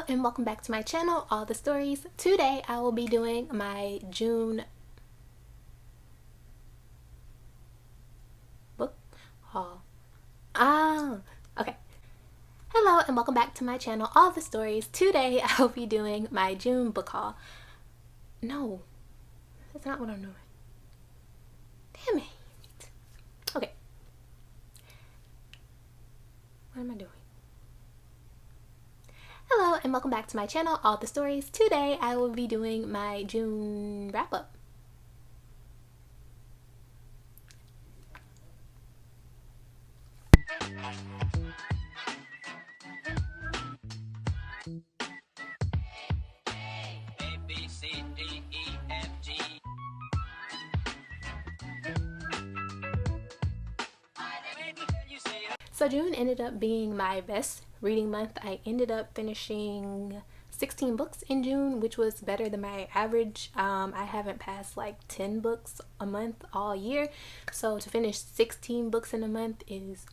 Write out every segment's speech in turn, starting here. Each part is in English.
Hello and welcome back to my channel, All the Stories. Today I will be doing my June book haul. Okay. Hello and welcome back to my channel, All the Stories. Today I will be doing my June book haul. No, that's not what I'm doing. Damn it. Okay. What am I doing? Hello and welcome back to my channel, All the Stories. Today I will be doing my June wrap-up. So June ended up being my best reading month. I ended up finishing 16 books in June, which was better than my average. I haven't passed like 10 books a month all year, so to finish 16 books in a month is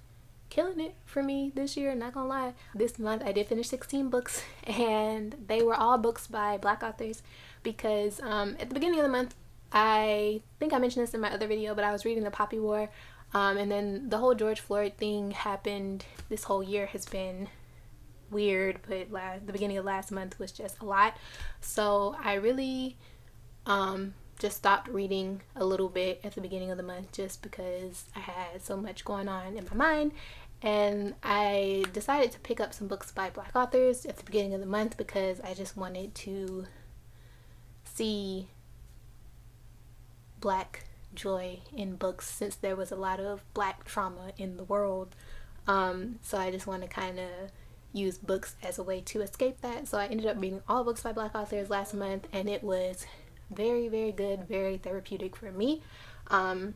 killing it for me this year, not gonna lie. This month I did finish 16 books, and they were all books by Black authors because at the beginning of the month, I think I mentioned this in my other video, but I was reading The Poppy War, and then the whole George Floyd thing happened. This whole year has been weird, but the beginning of last month was just a lot. So I really just stopped reading a little bit at the beginning of the month just because I had so much going on in my mind. And I decided to pick up some books by Black authors at the beginning of the month because I just wanted to see Black joy in books since there was a lot of Black trauma in the world. So I just want to kind of use books as a way to escape that. So I ended up reading all books by Black authors last month, and it was very, very good, very therapeutic for me. And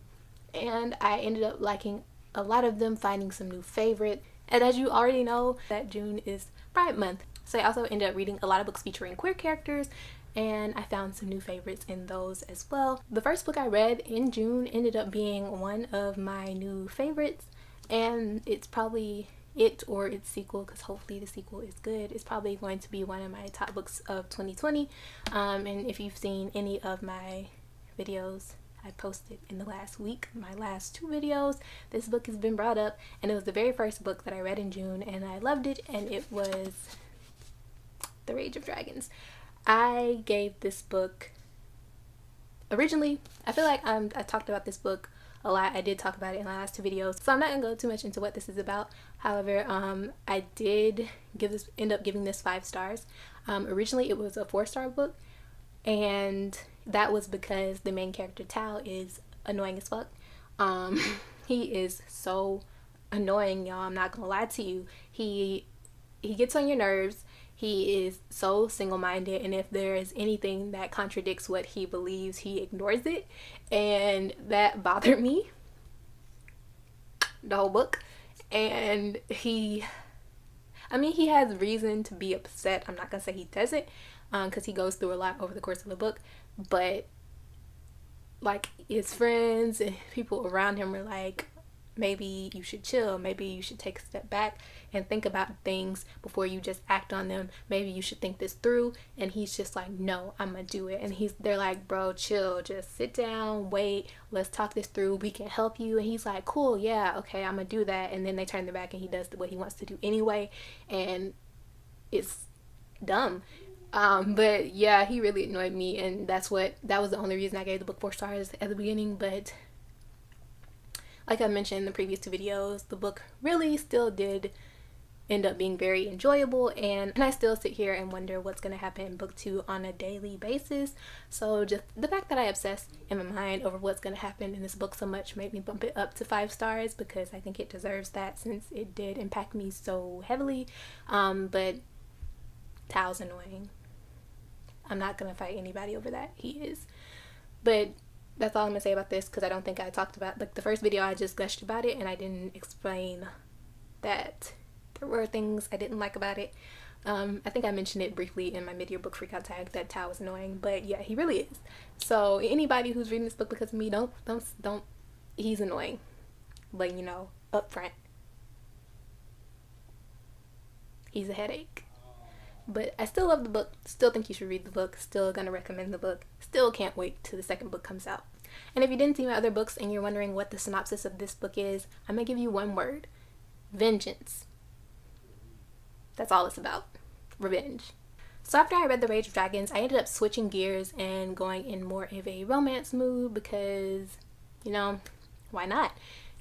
I ended up liking a lot of them, finding some new favorites. And as you already know, that June is Pride Month. So I also ended up reading a lot of books featuring queer characters, and I found some new favorites in those as well. The first book I read in June ended up being one of my new favorites, and it's probably it or its sequel, because hopefully the sequel is good. It's probably going to be one of my top books of 2020. And if you've seen any of my videos I posted in the last week, my last 2 videos, this book has been brought up, and it was the very first book that I read in June, and I loved it, and it was The Rage of Dragons. I gave this book, originally, I feel like I talked about this book a lot. I did talk about it in my last 2 videos, so I'm not gonna go too much into what this is about. However, I did end up giving this 5 stars. Originally it was a 4-star book, and that was because the main character Tao is annoying as fuck. He is so annoying, y'all. I'm not gonna lie to you. He gets on your nerves. He is so single-minded, and if there is anything that contradicts what he believes, he ignores it, and that bothered me the whole book. And he has reason to be upset. I'm not gonna say he doesn't, because he goes through a lot over the course of the book, but like his friends and people around him are like, maybe you should chill, maybe you should take a step back and think about things before you just act on them, maybe you should think this through. And he's just like, no, I'm gonna do it. And they're like, bro, chill, just sit down, wait, let's talk this through, we can help you. And he's like, cool, yeah, okay, I'm gonna do that. And then they turn their back and he does what he wants to do anyway, and it's dumb. But yeah, he really annoyed me, and that was the only reason I gave the book 4 stars at the beginning. But like I mentioned in the previous 2 videos, the book really still did end up being very enjoyable, and I still sit here and wonder what's going to happen in book 2 on a daily basis. So just the fact that I obsess in my mind over what's going to happen in this book so much made me bump it up to 5 stars, because I think it deserves that since it did impact me so heavily. But Tao's annoying. I'm not going to fight anybody over that. He is. But that's all I'm gonna say about this, because I don't think I talked about, like, the first video I just gushed about it and I didn't explain that there were things I didn't like about it. I think I mentioned it briefly in my mid-year book freakout tag that Tao was annoying, but yeah, he really is. So anybody who's reading this book because of me, don't, he's annoying, but you know, up front, he's a headache. But I still love the book, still think you should read the book, still gonna recommend the book, still can't wait till the second book comes out. And if you didn't see my other books and you're wondering what the synopsis of this book is, I'm gonna give you one word: vengeance. That's all it's about. Revenge. So after I read The Rage of Dragons, I ended up switching gears and going in more of a romance mood because, why not?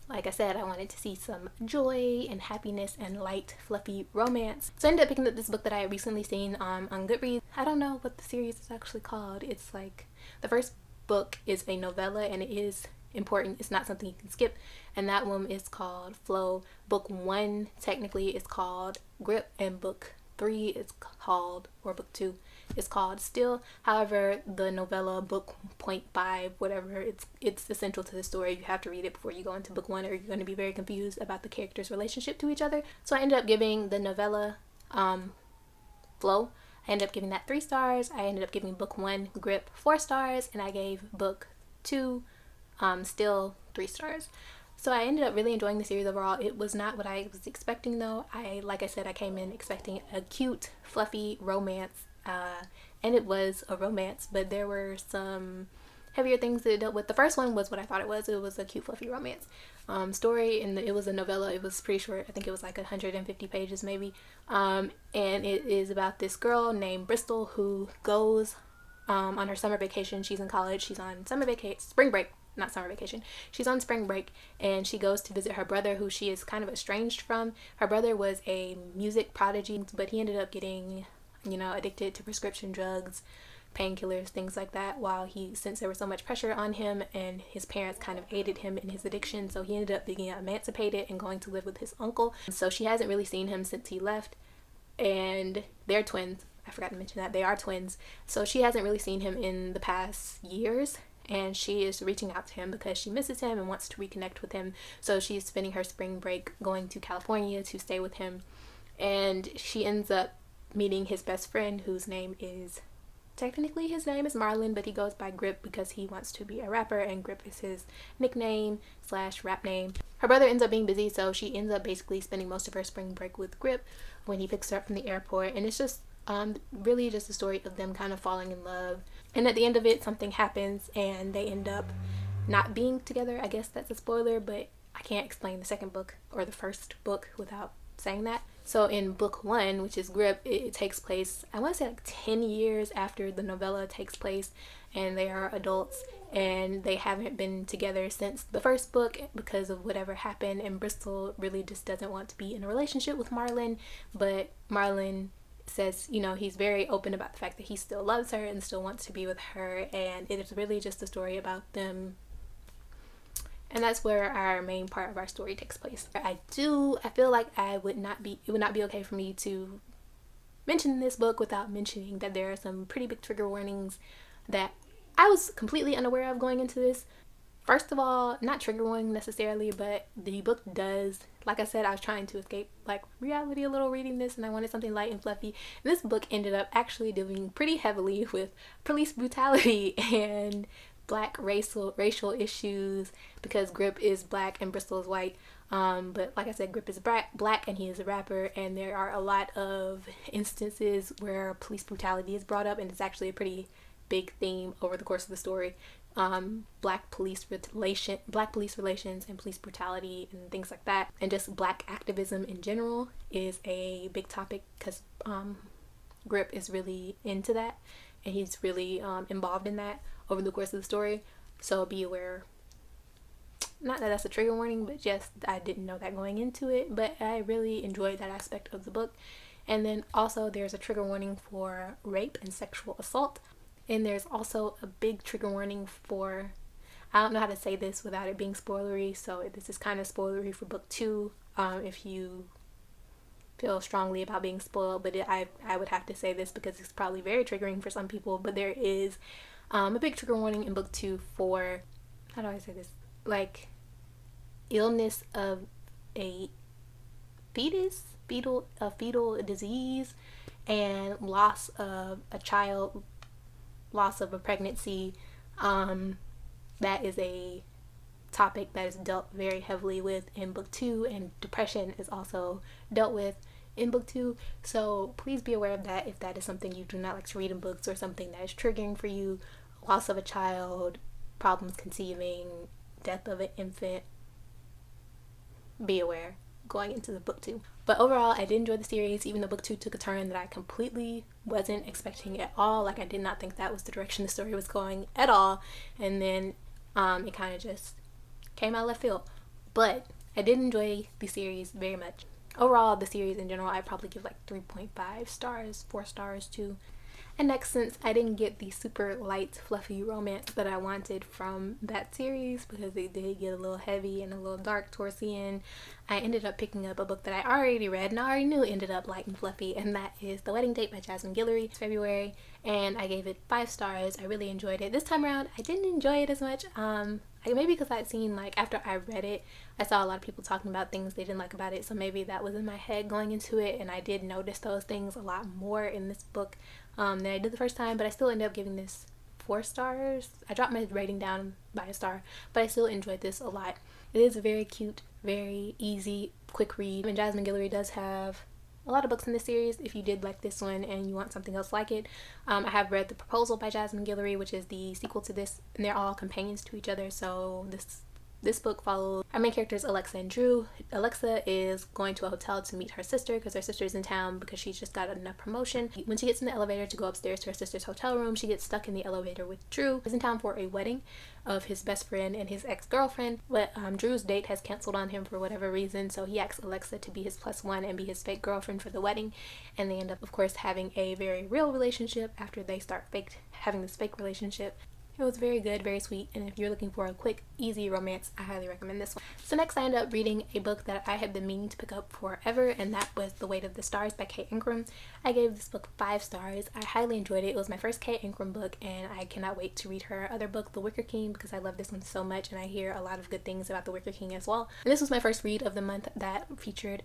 Like I said, I wanted to see some joy and happiness and light, fluffy romance. So I ended up picking up this book that I had recently seen on Goodreads. I don't know what the series is actually called. It's like, the first book is a novella and it is important. It's not something you can skip. And that one is called Flow. Book 1 technically is called Grip, and book 3 is called, or book 2 is called Still. However, the novella, book 0.5, whatever, it's essential to the story. You have to read it before you go into book 1 or you're going to be very confused about the characters' relationship to each other. So I ended up giving the novella Flow, I ended up giving that 3 stars. I ended up giving book 1 Grip 4 stars, and I gave book 2 Still 3 stars. So I ended up really enjoying the series overall. It was not what I was expecting though. Like I said, I came in expecting a cute, fluffy romance, and it was a romance, but there were some heavier things that it dealt with. The first one was what I thought it was. It was a cute, fluffy romance story, and it was a novella. It was pretty short. I think it was like 150 pages maybe, and it is about this girl named Bristol who goes on her summer vacation. She's in college. She's on spring break. Not summer vacation. She's on spring break, and she goes to visit her brother, who she is kind of estranged from. Her brother was a music prodigy, but he ended up getting, addicted to prescription drugs, painkillers, things like that, since there was so much pressure on him, and his parents kind of aided him in his addiction, so he ended up being emancipated and going to live with his uncle. So she hasn't really seen him since he left, and they're twins. I forgot to mention that. They are twins. So she hasn't really seen him in the past years, and she is reaching out to him because she misses him and wants to reconnect with him. So she's spending her spring break going to California to stay with him, and she ends up meeting his best friend, whose name is Marlon, but he goes by Grip because he wants to be a rapper, and Grip is his nickname / rap name. Her brother ends up being busy, so she ends up basically spending most of her spring break with Grip when he picks her up from the airport, and it's just really just a story of them kind of falling in love. And at the end of it, something happens and they end up not being together. I guess that's a spoiler, but I can't explain the second book or the first book without saying that. So in book 1, which is Grip, it takes place, I want to say like 10 years after the novella takes place, and they are adults, and they haven't been together since the first book because of whatever happened, and Bristol really just doesn't want to be in a relationship with Marlon, but Marlon says, he's very open about the fact that he still loves her and still wants to be with her, and it is really just a story about them. And that's where our main part of our story takes place. I feel like it would not be okay for me to mention this book without mentioning that there are some pretty big trigger warnings that I was completely unaware of going into this. First of all, not trigger warning necessarily, but the book does, like I said, I was trying to escape like reality a little reading this, and I wanted something light and fluffy. And this book ended up actually dealing pretty heavily with police brutality and black racial issues, because Grip is black and Bristol is white. But like I said, Grip is black and he is a rapper, and there are a lot of instances where police brutality is brought up, and it's actually a pretty big theme over the course of the story. Black police relations and police brutality and things like that, and just black activism in general is a big topic because Grip is really into that, and he's really involved in that over the course of the story. So be aware. Not that that's a trigger warning, but just I didn't know that going into it, but I really enjoyed that aspect of the book. And then also there's a trigger warning for rape and sexual assault. And there's also a big trigger warning for, I don't know how to say this without it being spoilery, so this is kind of spoilery for book 2 if you feel strongly about being spoiled, but I would have to say this because it's probably very triggering for some people, but there is a big trigger warning in book 2 for, how do I say this, like illness of a fetal disease, and loss of a child, loss of a pregnancy. That is a topic that is dealt very heavily with in book 2, and depression is also dealt with in book 2, so please be aware of that if that is something you do not like to read in books, or something that is triggering for you. Loss of a child, problems conceiving, death of an infant. Be aware going into the book 2. But overall, I did enjoy the series, even though book 2 took a turn that I completely wasn't expecting at all. Like, I did not think that was the direction the story was going at all, and then it kind of just came out left field. But I did enjoy the series very much. Overall, the series in general, I'd probably give like 3.5 stars, 4 stars too. And next, since I didn't get the super light, fluffy romance that I wanted from that series, because it did get a little heavy and a little dark towards the end, I ended up picking up a book that I already read and I already knew ended up light and fluffy, and that is The Wedding Date by Jasmine Guillory. It's February, and I gave it 5 stars. I really enjoyed it. This time around, I didn't enjoy it as much. Maybe because I'd seen, like, after I read it, I saw a lot of people talking about things they didn't like about it, so maybe that was in my head going into it, and I did notice those things a lot more in this book than I did the first time. But I still ended up giving this 4 stars. I dropped my rating down by a star, but I still enjoyed this a lot. It is a very cute, very easy, quick read, and Jasmine Guillory does have a lot of books in this series. If you did like this one and you want something else like it, I have read The Proposal by Jasmine Guillory, which is the sequel to this, and they're all companions to each other. So this book follows our main characters, Alexa and Drew. Alexa is going to a hotel to meet her sister because her sister is in town because she's just got enough promotion. When she gets in the elevator to go upstairs to her sister's hotel room, she gets stuck in the elevator with Drew. He's in town for a wedding of his best friend and his ex-girlfriend, but Drew's date has canceled on him for whatever reason, so he asks Alexa to be his +1 and be his fake girlfriend for the wedding, and they end up, of course, having a very real relationship after they start having this fake relationship. It was very good, very sweet, and if you're looking for a quick, easy romance, I highly recommend this one. So next, I ended up reading a book that I had been meaning to pick up forever, and that was The Weight of the Stars by Kate Ingram. I gave this book 5 stars. I highly enjoyed it. It was my first Kate Ingram book, and I cannot wait to read her other book, The Wicker King, because I love this one so much, and I hear a lot of good things about The Wicker King as well. And this was my first read of the month that featured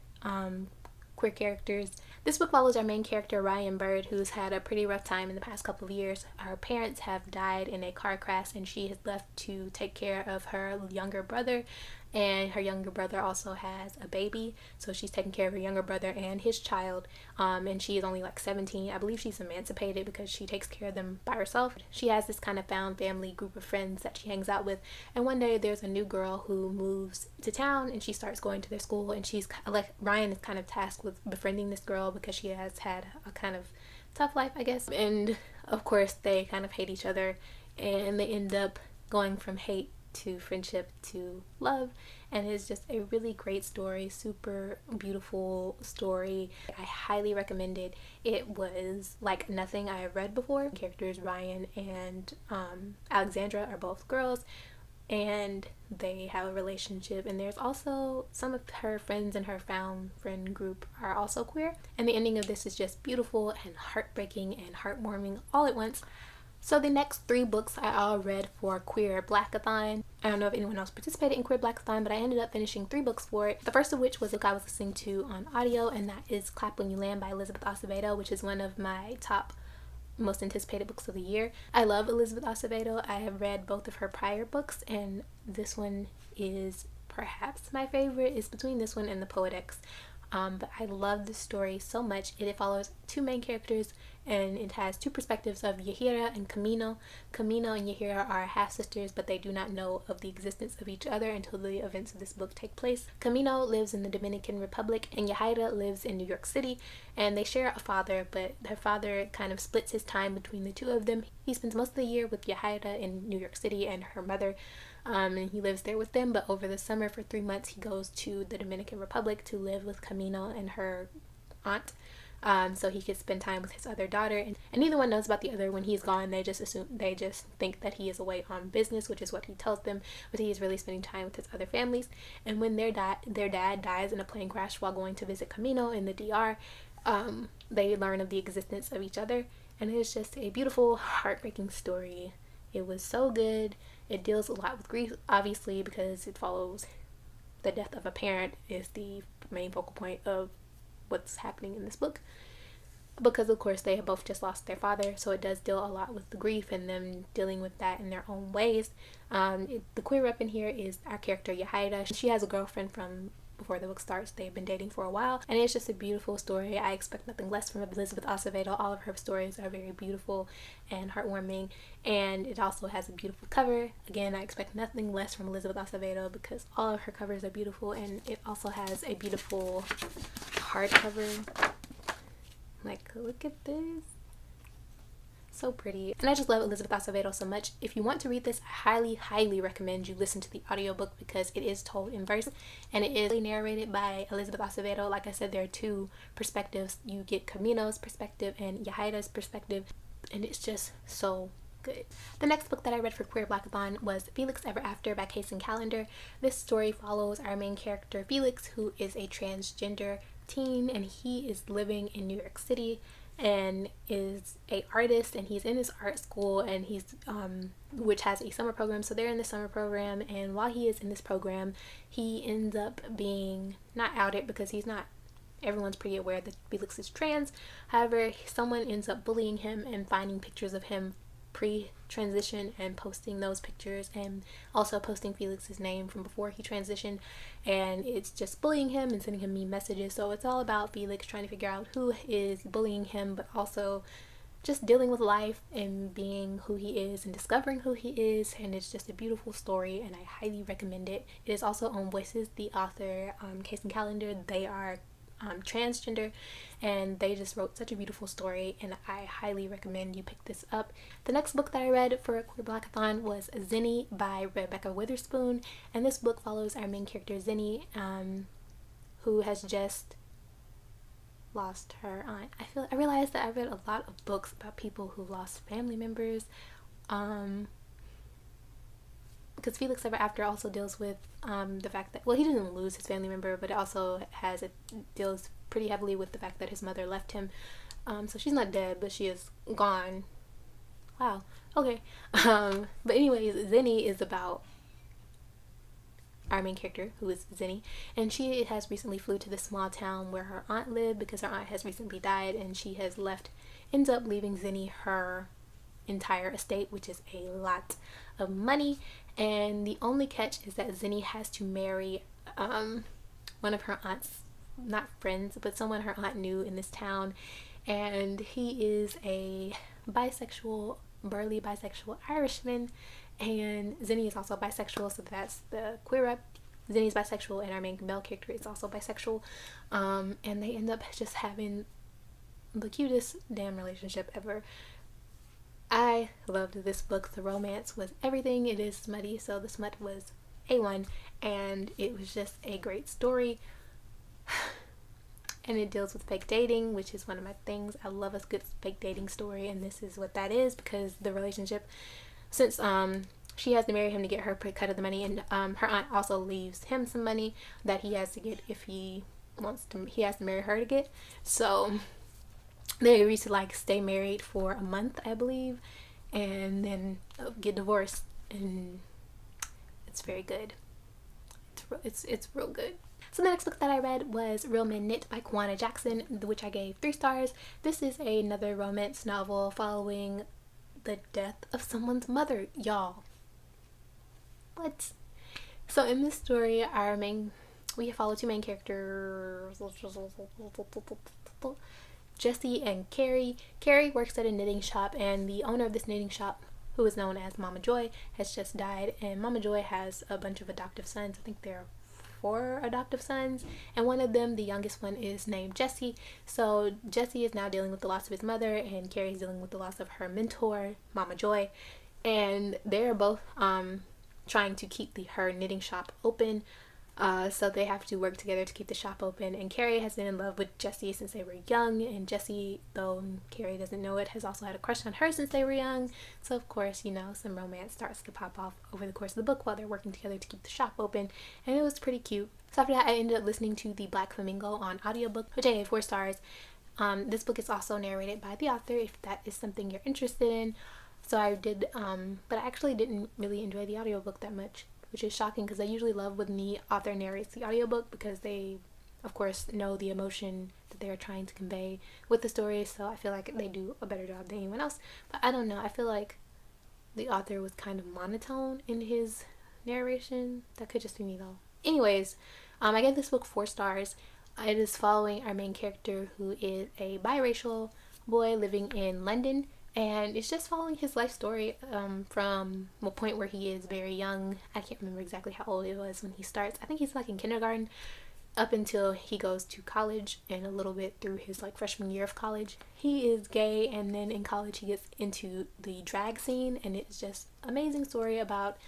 queer characters. This book follows our main character, Ryan Bird, who's had a pretty rough time in the past couple of years. Her parents have died in a car crash, and she has left to take care of her younger brother, and her younger brother also has a baby, so she's taking care of her younger brother and his child, and she is only like 17. I believe she's emancipated because she takes care of them by herself. She has this kind of found family group of friends that she hangs out with, and one day there's a new girl who moves to town, and she starts going to their school, and Ryan is kind of tasked with befriending this girl because she has had a kind of tough life, I guess, and of course they kind of hate each other, and they end up going from hate to friendship to love, and it's just a really great story, super beautiful story. I highly recommend it. It was like nothing I have read before. Characters Ryan and Alexandra are both girls, and they have a relationship, and there's also some of her friends in her found friend group are also queer, and the ending of this is just beautiful and heartbreaking and heartwarming all at once. So the next 3 books I all read for Queer Blackathon. I don't know if anyone else participated in Queer Blackathon, but I ended up finishing 3 books for it. The first of which was a book I was listening to on audio, and that is Clap When You Land by Elizabeth Acevedo, which is one of my top most anticipated books of the year. I love Elizabeth Acevedo. I have read both of her prior books, and this one is perhaps my favorite. It's between this one and The Poetics. But I love this story so much. It follows 2 main characters, and it has 2 perspectives of Yahira and Camino. Camino and Yahira are half-sisters, but they do not know of the existence of each other until the events of this book take place. Camino lives in the Dominican Republic, and Yahira lives in New York City, and they share a father, but her father kind of splits his time between the 2 of them. He spends most of the year with Yahira in New York City and her mother, and he lives there with them, but over the summer for 3 months he goes to the Dominican Republic to live with Camino and her aunt, so he could spend time with his other daughter, and neither one knows about the other. When he's gone, they just think that he is away on business, which is what he tells them, but he is really spending time with his other families. And when their dad dies in a plane crash while going to visit Camino in the DR, they learn of the existence of each other, and it's just a beautiful, heartbreaking story. It was so good. It deals a lot with grief, obviously, because it follows the death of a parent is the main focal point of what's happening in this book, because of course they have both just lost their father, so it does deal a lot with the grief and them dealing with that in their own ways. The queer rep in here is our character Yahida. She has a girlfriend from before the book starts. They've been dating for a while, and it's just a beautiful story. I expect nothing less from Elizabeth Acevedo. All of her stories are very beautiful and heartwarming, and it also has a beautiful cover. Again, I expect nothing less from Elizabeth Acevedo because all of her covers are beautiful, and it also has a beautiful hardcover. Like, look at this. So pretty. And I just love Elizabeth Acevedo so much. If you want to read this, I highly recommend you listen to the audiobook because it is told in verse and it is narrated by Elizabeth Acevedo. Like I said, there are two perspectives. You get Camino's perspective and Yahaira's perspective, and it's just so good. The next book that I read for Queer Blackathon was Felix Ever After by Kason Calendar. This story follows our main character Felix, who is a transgender teen, and he is living in New York City and is a artist, and he's in his art school, and he's which has a summer program. So they're in the summer program, and while he is in this program, he ends up being not outed because he's not, everyone's pretty aware that Felix is trans. However, someone ends up bullying him and finding pictures of him pre-transition and posting those pictures, and also posting Felix's name from before he transitioned, and it's just bullying him and sending him mean messages. So it's all about Felix trying to figure out who is bullying him, but also just dealing with life and being who he is and discovering who he is. And it's just a beautiful story, and I highly recommend it. It is also on Voices. The author, Kason Calendar, they are transgender, and they just wrote such a beautiful story, and I highly recommend you pick this up. The next book that I read for Queer Blackathon was Zinni by Rebecca Witherspoon, and this book follows our main character Zinni, who has just lost her aunt. I realized that I read a lot of books about people who lost family members, because Felix Ever After also deals with the fact that, well, he didn't lose his family member, but it also deals pretty heavily with the fact that his mother left him. So she's not dead, but she is gone. Wow. Okay. But anyways, Zinni is about our main character, who is Zinni, and she has recently flew to the small town where her aunt lived because her aunt has recently died, and she ends up leaving Zinni her entire estate, which is a lot of money. And the only catch is that Zinni has to marry one of her aunt's, not friends, but someone her aunt knew in this town, and he is a bisexual, burly bisexual Irishman, and Zinni is also bisexual, so that's the queer up. Zinni's bisexual, and our main male character is also bisexual, and they end up just having the cutest damn relationship ever. I loved this book. The romance was everything. It is smutty, so the smut was A1, and it was just a great story. And it deals with fake dating, which is one of my things. I love a good fake dating story, and this is what that is, because the relationship, since she has to marry him to get her cut of the money, and her aunt also leaves him some money that he has to get if he has to marry her to get. So they agreed to like stay married for a month, I believe, and then get divorced, and it's very good. It's real good. So the next book that I read was Real Men Knit by Kawana Jackson, which I gave 3 stars. This is another romance novel following the death of someone's mother, y'all. What? So in this story, we follow 2 main characters, Jessie and Carrie. Carrie works at a knitting shop, and the owner of this knitting shop, who is known as Mama Joy, has just died, and Mama Joy has a bunch of adoptive sons. I think there are 4 adoptive sons, and one of them, the youngest one, is named Jessie. So Jessie is now dealing with the loss of his mother, and Carrie is dealing with the loss of her mentor, Mama Joy, and they're both trying to keep her knitting shop open. So they have to work together to keep the shop open, and Carrie has been in love with Jessie since they were young, and Jessie, though Carrie doesn't know it, has also had a crush on her since they were young. So of course, some romance starts to pop off over the course of the book while they're working together to keep the shop open, and it was pretty cute. So after that, I ended up listening to the Black Flamingo on audiobook, which I gave 4 stars. This book is also narrated by the author, if that is something you're interested in. So I did, but I actually didn't really enjoy the audiobook that much, which is shocking because I usually love when the author narrates the audiobook because they, of course, know the emotion that they are trying to convey with the story, so I feel like they do a better job than anyone else. But I don't know, I feel like the author was kind of monotone in his narration. That could just be me though. Anyways, I gave this book 4 stars. It is following our main character, who is a biracial boy living in London, and it's just following his life story from a point where he is very young. I can't remember exactly how old it was when he starts. I think he's like in kindergarten, up until he goes to college, and a little bit through his like freshman year of college. He is gay, and then in college he gets into the drag scene, and it's just amazing story about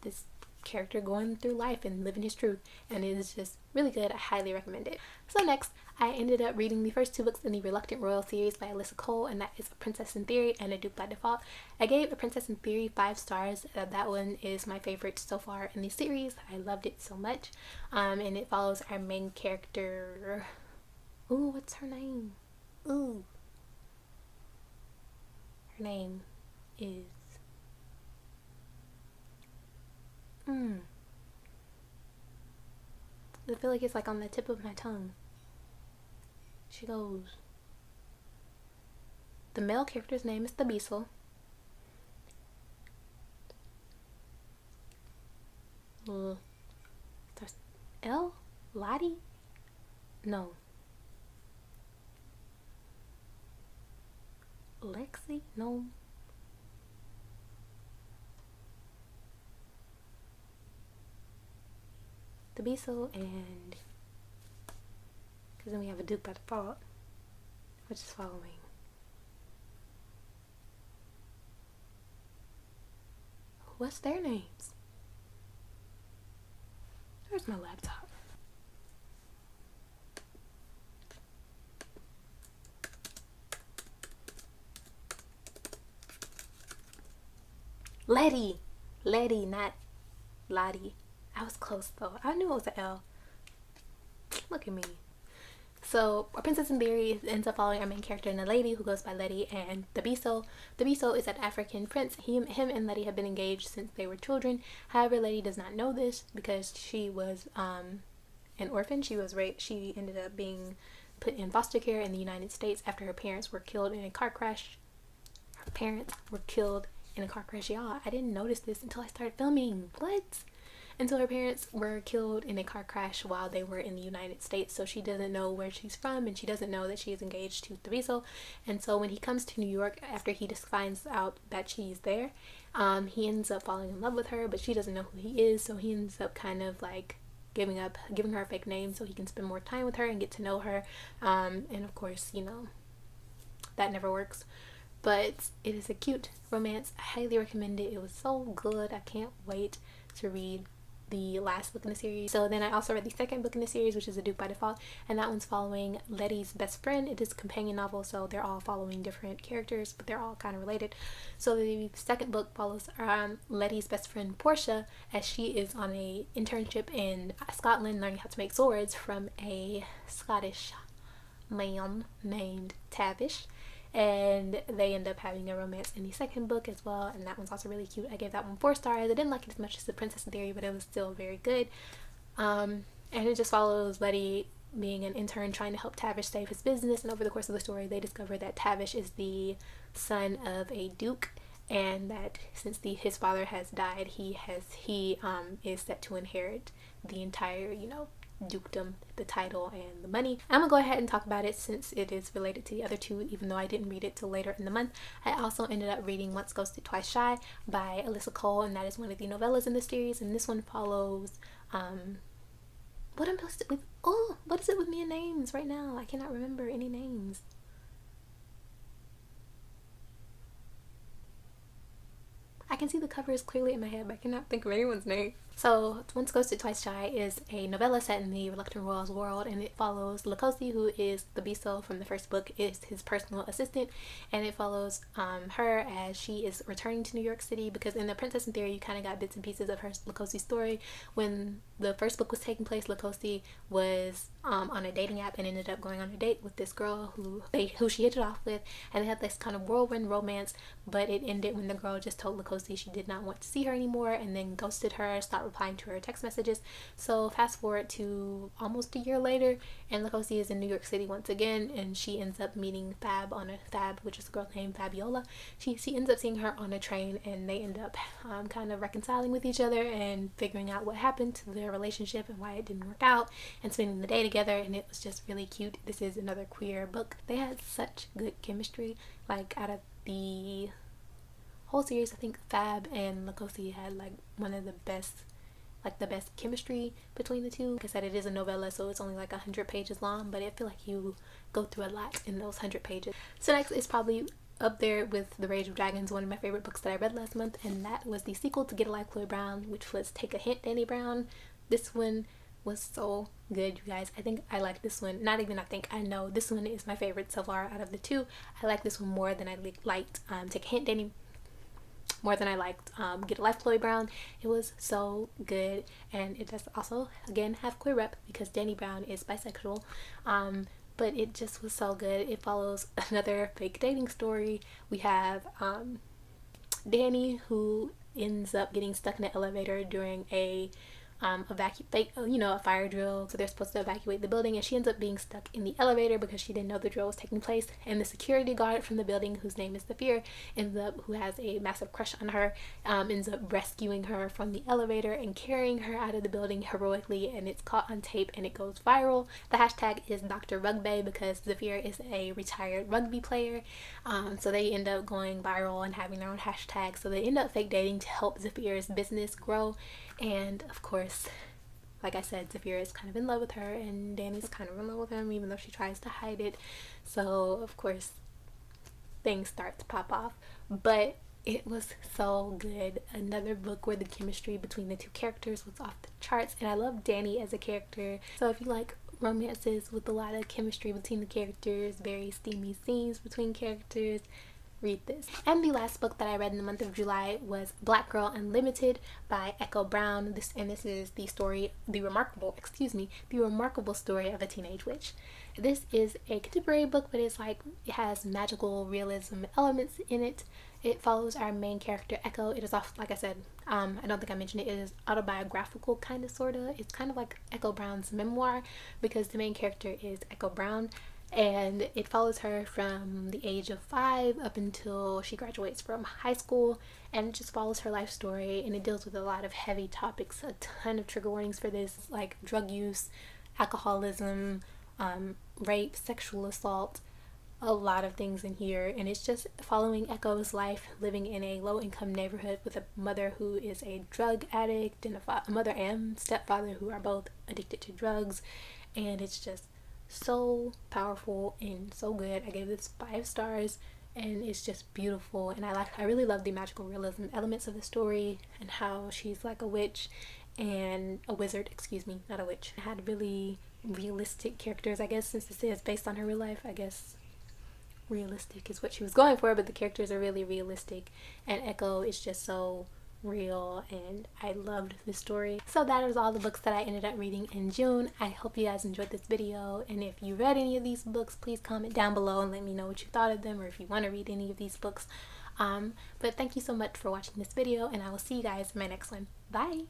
this character going through life and living his truth, and it is just really good. I highly recommend it. So next, I ended up reading the first 2 books in the Reluctant Royal series by Alyssa Cole, and that is A Princess in Theory and A Duke by Default. I gave A Princess in Theory 5 stars. That one is my favorite so far in the series. I loved it so much. And it follows our main character. Ooh, what's her name? Ooh. Her name is... I feel like it's like on the tip of my tongue. She goes... The male character's name is Thabiso. There's L? Lottie? No. Lexi? No. Thabiso and... Because then we have a Duke by Default, which is following. What's their names? Where's my laptop? Letty, not Lottie. I was close though. I knew it was an L. Look at me. So, A Princess in Theory ends up following our main character and a lady who goes by Letty and Thabiso. Thabiso is an African prince. Him and Letty have been engaged since they were children. However, Letty does not know this because she was an orphan. She was raped. She ended up being put in foster care in the United States after her parents were killed in a car crash. Her parents were killed in a car crash, y'all. I didn't notice this until I started filming. What? Until her parents were killed in a car crash while they were in the United States. So she doesn't know where she's from, and she doesn't know that she is engaged to Thabiso. And so when he comes to New York, after he just finds out that she's there, he ends up falling in love with her, but she doesn't know who he is. So he ends up kind of like giving her a fake name so he can spend more time with her and get to know her. And of course, you know, that never works. But it is a cute romance. I highly recommend it. It was so good. I can't wait to read the last book in the series. So then I also read the second book in the series, which is A Duke by Default, and that one's following Letty's best friend. It is a companion novel, so they're all following different characters, but they're all kind of related. So the second book follows Letty's best friend Portia, as she is on a internship in Scotland learning how to make swords from a Scottish man named Tavish. And they end up having a romance in the second book as well, and that one's also really cute. I gave that one 4 stars. I didn't like it as much as The Princess in Theory, but it was still very good. And it just follows Letty being an intern trying to help Tavish save his business, and over the course of the story they discover that Tavish is the son of a duke, and that since his father has died, he is set to inherit the entire, you know, dukedom, the title, and the money. I'm gonna go ahead and talk about it since it is related to the other two, even though I didn't read it till later in the month. I also ended up reading Once Ghosted Twice Shy by Alyssa Cole, and that is one of the novellas in the series, and this one follows what is it with me and names right now? I cannot remember any names. I can see the covers clearly in my head, but I cannot think of anyone's name. So, Once Ghosted Twice Shy is a novella set in the Reluctant Royal's world, and it follows Lacoste, who is Thabiso from the first book, is his personal assistant, and it follows her as she is returning to New York City, because in The Princess in Theory, you kind of got bits and pieces of Lacoste's story. When the first book was taking place, Lacoste was on a dating app and ended up going on a date with this girl who she hit it off with, and they had this kind of whirlwind romance, but it ended when the girl just told Lacoste she did not want to see her anymore, and then ghosted her, stopped replying to her text messages. So fast forward to almost a year later, and Lukosi is in New York City once again, and she ends up meeting Fab, which is a girl named Fabiola. She ends up seeing her on a train, and they end up kind of reconciling with each other and figuring out what happened to their relationship and why it didn't work out, and spending the day together, and it was just really cute. This is another queer book. They had such good chemistry. Like, out of the whole series, I think Fab and Lukosi had like one of the best chemistry between the two. Like I said, it is a novella, so it's only like 100 pages long, but I feel like you go through a lot in those 100 pages. So next is probably up there with The Rage of Dragons, one of my favorite books that I read last month, and that was the sequel to Get a Life, Chloe Brown, which was Take a Hint, Danny Brown. This one was so good, you guys. I think I like this one. Not even I think, I know this one is my favorite so far out of the two. I like this one more than I liked Take a Hint, Danny, more than I liked Get a Life, Chloe Brown. It was so good, and it does also again have queer rep because Danny Brown is bisexual, but it just was so good. It follows another fake dating story. We have Danny, who ends up getting stuck in an elevator during a fire drill. So they're supposed to evacuate the building, and she ends up being stuck in the elevator because she didn't know the drill was taking place. And the security guard from the building, whose name is Zafir, who has a massive crush on her, ends up rescuing her from the elevator and carrying her out of the building heroically, and it's caught on tape and it goes viral. The hashtag is Dr. Rugby because Zafir is a retired rugby player, so they end up going viral and having their own hashtag. So they end up fake dating to help Zafir's business grow. And of course, like I said, Zafir is kind of in love with her, and Danny's kind of in love with him, even though she tries to hide it. So of course things start to pop off, but it was so good. Another book where the chemistry between the two characters was off the charts, and I love Danny as a character. So if you like romances with a lot of chemistry between the characters, very steamy scenes between characters, read this. And the last book that I read in the month of July was Black Girl Unlimited by Echo Brown. This is the remarkable story of a teenage witch. This is a contemporary book, but it has magical realism elements in it. It follows our main character Echo. It is like I said, I don't think I mentioned it. It is autobiographical, kind of, sort of. It's kind of like Echo Brown's memoir because the main character is Echo Brown. And it follows her from the age of 5 up until she graduates from high school, and it just follows her life story, and it deals with a lot of heavy topics, a ton of trigger warnings for this, like drug use, alcoholism, rape, sexual assault, a lot of things in here. And it's just following Echo's life living in a low-income neighborhood with a mother who is a drug addict and a mother and stepfather who are both addicted to drugs, and it's just so powerful and so good. I gave this 5 stars, and it's just beautiful, and I really love the magical realism elements of the story, and how she's like a witch and a wizard, not a witch. It had really realistic characters, I guess, since this is based on her real life. I guess realistic is what she was going for, but the characters are really realistic, and Echo is just so real, and I loved this story. So that is all the books that I ended up reading in June. I hope you guys enjoyed this video, and if you read any of these books, please comment down below and let me know what you thought of them, or if you want to read any of these books. But thank you so much for watching this video, and I will see you guys in my next one. Bye!